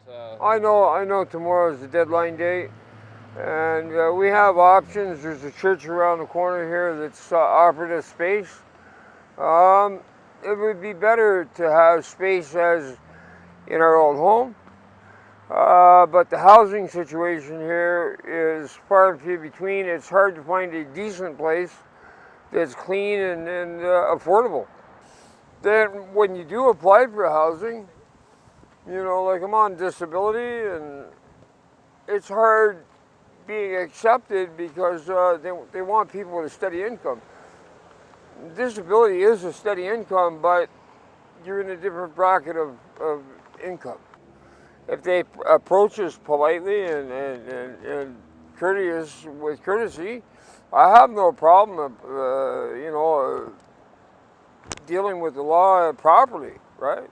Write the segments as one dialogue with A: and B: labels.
A: I know tomorrow's the deadline date, and we have options. There's a church around the corner here that's offered us space. It would be better to have space as in our old home, but the housing situation here is far and few between. It's hard to find a decent place that's clean and affordable. Then when you do apply for housing, like I'm on disability, and it's hard being accepted because they want people with a steady income. Disability is a steady income, but you're in a different bracket of income. If they approach us politely and courteous with courtesy, I have no problem, dealing with the law properly, right?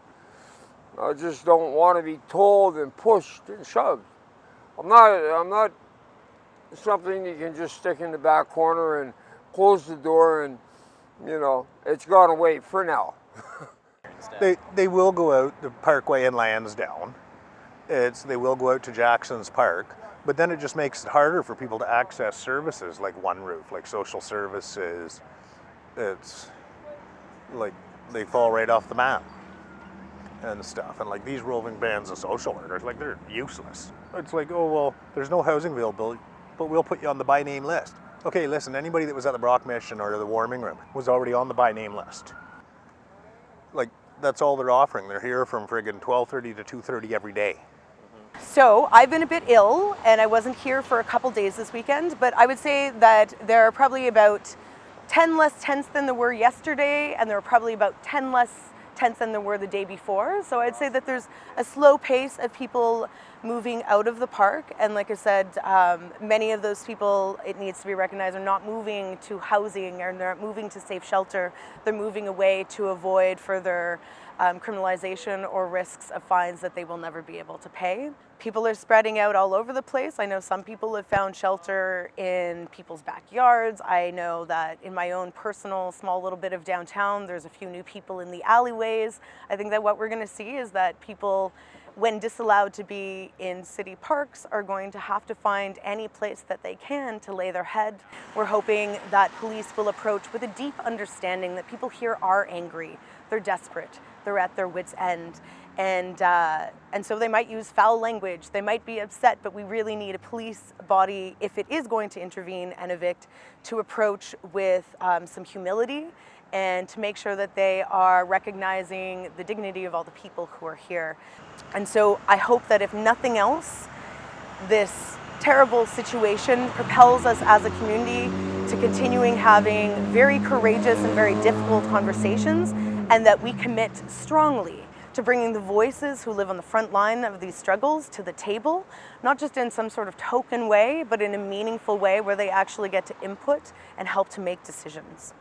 A: I just don't want to be told and pushed and shoved. I'm not something you can just stick in the back corner and close the door and, it's gone away for now.
B: They will go out the Parkway and Lansdowne. They will go out to Jackson's Park, but then it just makes it harder for people to access services like One Roof, like social services. It's like they fall right off the map and stuff. And like these roving bands of social workers, like they're useless. It's like, oh, well, there's no housing available, but we'll put you on the by name list. Okay, listen, anybody that was at the Brock Mission or the warming room was already on the by name list. Like, that's all they're offering. They're here from friggin' 12:30 to 2:30 every day.
C: So I've been a bit ill and I wasn't here for a couple days this weekend, but I would say that there are probably about 10 less tents than there were yesterday, and there are probably about 10 less tents than there were the day before. So I'd say that there's a slow pace of people moving out of the park. And like I said, many of those people, it needs to be recognized, are not moving to housing or they're not moving to safe shelter. They're moving away to avoid further criminalization or risks of fines that they will never be able to pay. People are spreading out all over the place. I know some people have found shelter in people's backyards. I know that in my own personal small little bit of downtown, there's a few new people in the alleyways. I think that what we're going to see is that people, when disallowed to be in city parks, are going to have to find any place that they can to lay their head. We're hoping that police will approach with a deep understanding that people here are angry, they're desperate, they're at their wits' end. And so they might use foul language, they might be upset, but we really need a police body, if it is going to intervene and evict, to approach with some humility and to make sure that they are recognizing the dignity of all the people who are here. And so I hope that if nothing else, this terrible situation propels us as a community to continuing having very courageous and very difficult conversations, and that we commit strongly to bringing the voices who live on the front line of these struggles to the table, not just in some sort of token way, but in a meaningful way where they actually get to input and help to make decisions.